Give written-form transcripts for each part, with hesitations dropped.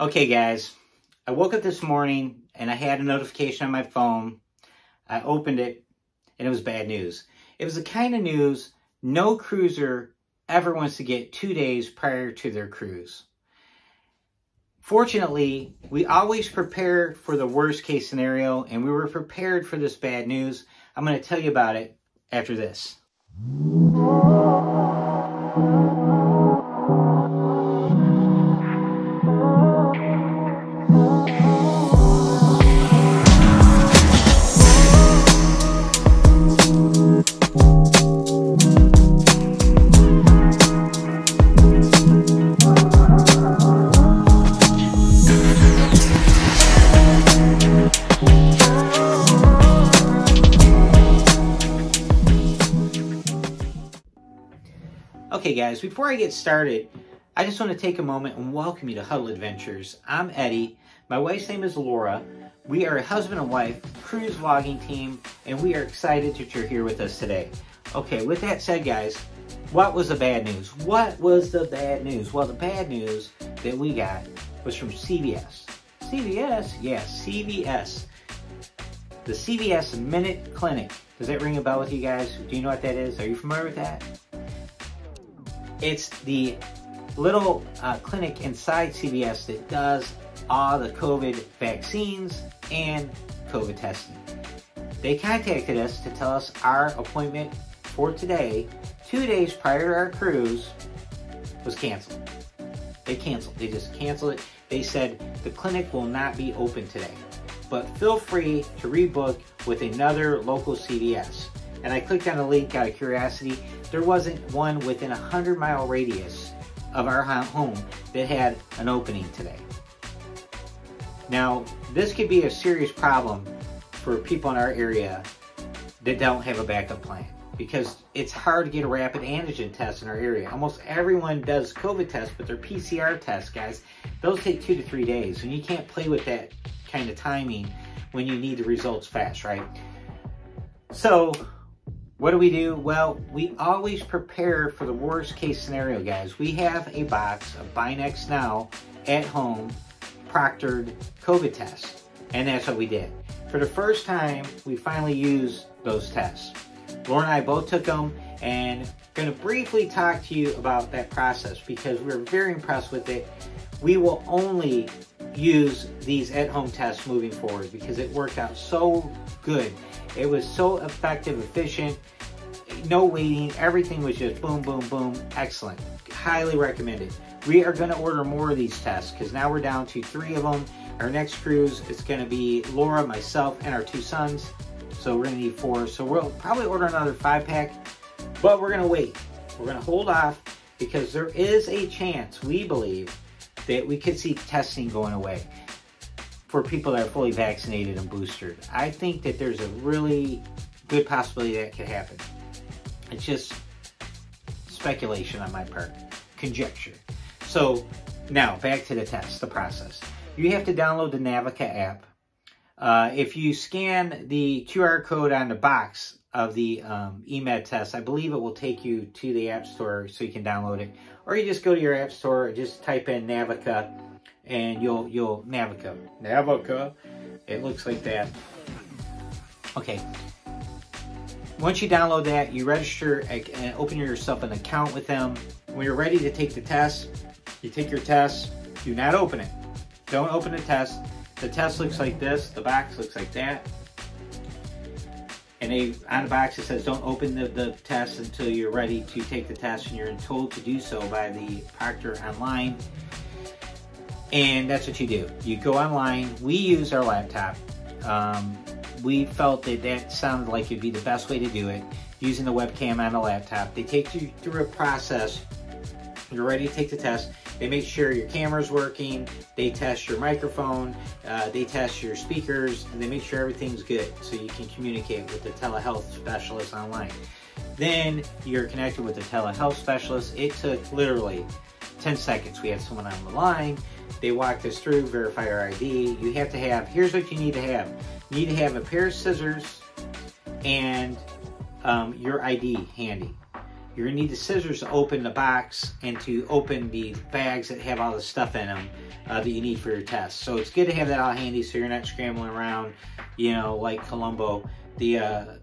Okay, guys, I woke up this morning and I had a notification on my phone. I opened it and it was bad news. It was the kind of news no cruiser ever wants to get 2 days prior to their cruise. Fortunately, we always prepare for the worst case scenario, and we were prepared for this bad news. I'm going to tell you about it after this. Okay guys, before I get started, I just want to take a moment and welcome you to Huddle Adventures. I'm Eddie, my wife's name is Laura. We are a husband and wife cruise vlogging team, and we are excited that you're here with us today. Okay, with that said guys, what was the bad news? What was the bad news? Well, the bad news that we got was from CVS. CVS? Yes, CVS. The CVS Minute Clinic. Does that ring a bell with you guys? Do you know what that is? Are you familiar with that? It's the little clinic inside CVS that does all the COVID vaccines and COVID testing. They contacted us to tell us our appointment for today, 2 days prior to our cruise, was canceled. They canceled. They just canceled it. They said the clinic will not be open today, but feel free to rebook with another local CVS. And I clicked on a link out of curiosity. There wasn't one within a 100-mile radius of our home that had an opening today. Now, this could be a serious problem for people in our area that don't have a backup plan, because it's hard to get a rapid antigen test in our area. Almost everyone does COVID tests, but they're PCR tests, guys. Those take 2 to 3 days, and you can't play with that kind of timing when you need the results fast, right? So, what do? Well, we always prepare for the worst case scenario, guys. We have a box of Binax Now at home proctored COVID tests, and that's what we did. For the first time, we finally used those tests. Laura and I both took them, and I'm going to briefly talk to you about that process because we're very impressed with it. We will only use these at-home tests moving forward because it worked out so good. It was so effective, efficient, no waiting, everything was just boom, boom, boom, excellent. Highly recommended. We are going to order more of these tests because now we're down to 3 of them. Our next cruise is going to be Laura, myself, and our 2 sons. So we're going to need 4. So we'll probably order another 5-pack, but we're going to wait. We're going to hold off because there is a chance, we believe, that we could see testing going away for people that are fully vaccinated and boosted. I think that there's a really good possibility that could happen. It's just speculation on my part, conjecture. So now back to the test, the process. You have to download the Navica app. If you scan the QR code on the box of the eMed test, I believe it will take you to the App Store so you can download it. Or you just go to your App Store, just type in Navica, and you'll Navica. It looks like that. Okay. Once you download that, you register and open yourself an account with them. When you're ready to take the test, you take your test. Do not open it. Don't open the test. The test looks like this. The box looks like that. And on the box it says don't open the test until you're ready to take the test, and you're told to do so by the proctor online. And that's what you do. You go online. We use our laptop. We felt that sounded like it'd be the best way to do it, using the webcam on the laptop. They take you through a process. You're ready to take the test. They make sure your camera's working. They test your microphone. They test your speakers, and they make sure everything's good so you can communicate with the telehealth specialist online. Then you're connected with the telehealth specialist. It took literally 10 seconds. We had someone on the line. They walked us through, verify our ID. You have to have, here's what you need to have. You need to have a pair of scissors and your ID handy. You're gonna need the scissors to open the box and to open the bags that have all the stuff in them that you need for your test. So it's good to have that all handy so you're not scrambling around, you know, like Columbo, the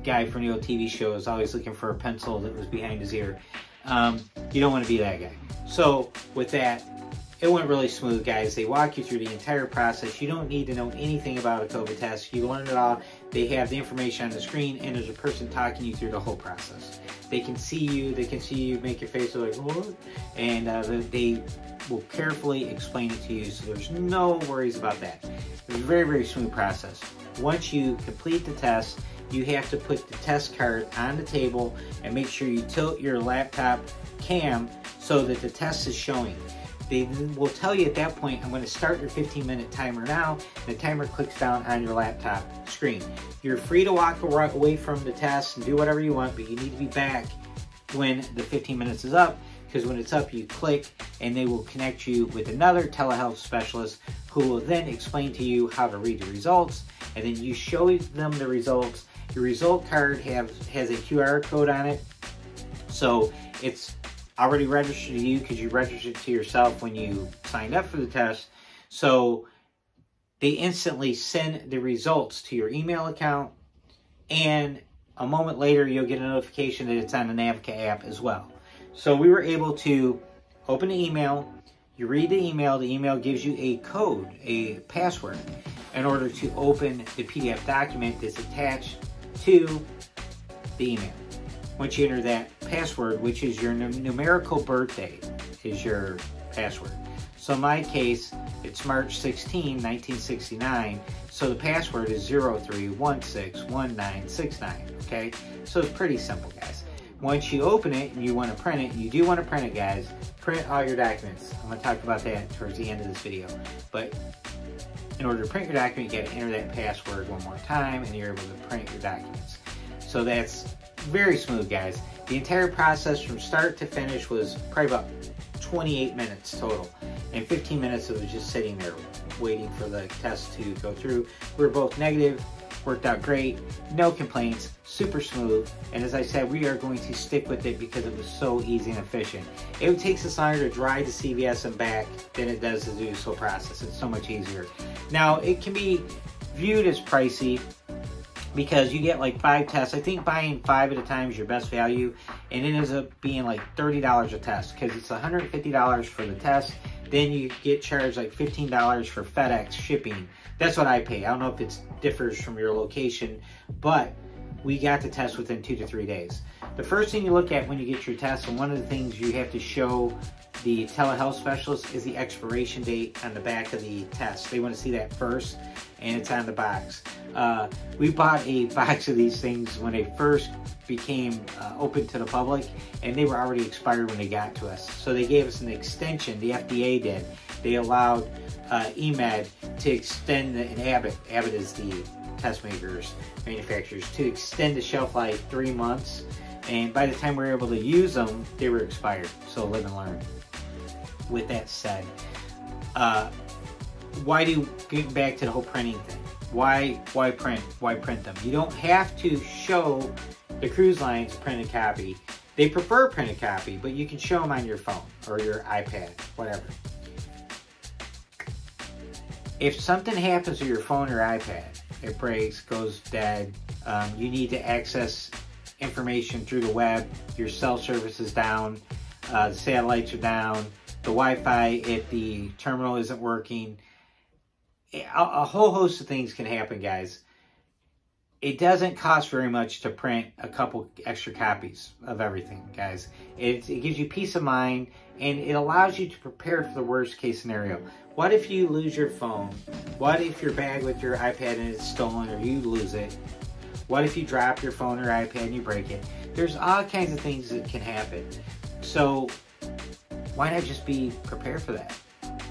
guy from the old TV show, is always looking for a pencil that was behind his ear. You don't want to be that guy. So with that, it went really smooth, guys. They walk you through the entire process. You don't need to know anything about a COVID test. You learn it all. They have the information on the screen, and there's a person talking you through the whole process. They can see you. They can see you make your face like, what? And they will carefully explain it to you, so there's no worries about that. It's a very, very smooth process. Once you complete the test, you have to put the test card on the table and make sure you tilt your laptop cam so that the test is showing. They will tell you at that point, I'm going to start your 15-minute timer now. The timer clicks down on your laptop screen. You're free to walk away from the test and do whatever you want, but you need to be back when the 15 minutes is up, because when it's up, you click and they will connect you with another telehealth specialist who will then explain to you how to read the results, and then you show them the results. Your result card has a QR code on it, so it's already registered to you because you registered to yourself when you signed up for the test. So they instantly send the results to your email account, and a moment later you'll get a notification that it's on the Navica app as well. So we were able to open the email. You read the email gives you a code, a password, in order to open the PDF document that's attached to the email. Once you enter that password, which is your numerical birthday, is your password. So in my case, it's March 16, 1969, so the password is 03161969, okay? So it's pretty simple, guys. Once you open it and you want to print it, you do want to print it, guys, print all your documents. I'm going to talk about that towards the end of this video. But in order to print your document, you got to enter that password one more time, and you're able to print your documents. So that's very smooth, guys. The entire process from start to finish was probably about 28 minutes total. And 15 minutes it was just sitting there waiting for the test to go through. We were both negative, worked out great, no complaints, super smooth. And as I said, we are going to stick with it because it was so easy and efficient. It takes us longer to drive to CVS and back than it does to do this whole process. It's so much easier. Now, it can be viewed as pricey because you get like 5 tests. I think buying 5 at a time is your best value, and it ends up being like $30 a test because it's $150 for the test. Then you get charged like $15 for FedEx shipping. That's what I pay. I don't know if it differs from your location, but we got the test within 2 to 3 days. The first thing you look at when you get your test, and one of the things you have to show the telehealth specialist, is the expiration date on the back of the test. They want to see that first, and it's on the box. We bought a box of these things when they first became open to the public, and they were already expired when they got to us. So they gave us an extension, the FDA did. They allowed EMED to extend, and Abbott is the test manufacturers, to extend the shelf life 3 months. And by the time we were able to use them, they were expired. So live and learn. With that said, getting back to the whole printing thing, why print them? You don't have to show the cruise lines printed copy. They prefer printed copy, but you can show them on your phone or your iPad, whatever. If something happens to your phone or iPad, it breaks, goes dead, you need to access information through the web, your cell service is down, the satellites are down, the Wi-Fi at the terminal isn't working. A whole host of things can happen, guys. It doesn't cost very much to print a couple extra copies of everything, guys. It gives you peace of mind, and it allows you to prepare for the worst case scenario. What if you lose your phone? What if your bag with your iPad and it's stolen, or you lose it? What if you drop your phone or iPad and you break it? There's all kinds of things that can happen. So why not just be prepared for that?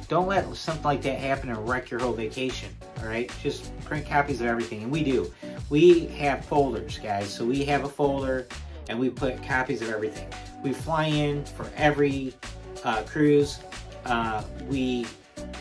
Don't let something like that happen and wreck your whole vacation, all right? Just print copies of everything, and we do. We have folders, guys. So we have a folder, and we put copies of everything. We fly in for every cruise. We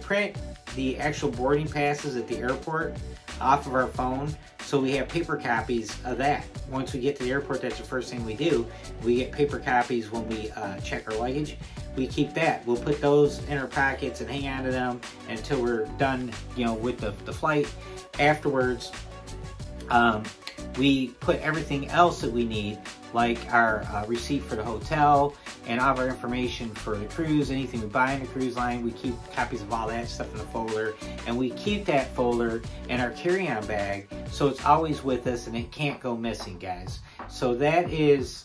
print the actual boarding passes at the airport off of our phone, So we have paper copies of that. Once we get to the airport, that's the first thing we do. We get paper copies when we check our luggage. We keep that. We'll put those in our pockets and hang on to them until we're done, you know, with the flight. Afterwards, we put everything else that we need, like our receipt for the hotel and all of our information for the cruise, anything we buy in the cruise line. We keep copies of all that stuff in the folder, and we keep that folder in our carry-on bag, so it's always with us and it can't go missing, guys. So that is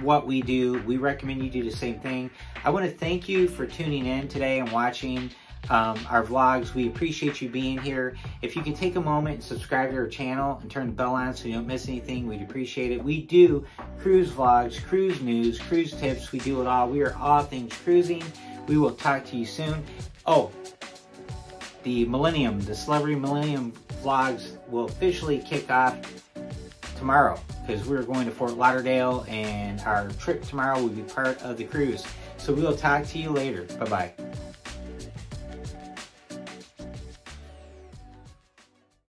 what we do. We recommend you do the same thing. I want to thank you for tuning in today and watching our vlogs. We appreciate you being here. If you can take a moment and subscribe to our channel and turn the bell on so you don't miss anything, we'd appreciate it. We do cruise vlogs, cruise news, cruise tips. We do it all. We are all things cruising. We will talk to you soon. Oh, the Celebrity Millennium vlogs will officially kick off tomorrow, because we're going to Fort Lauderdale and our trip tomorrow will be part of the cruise. So we will talk to you later. Bye-bye.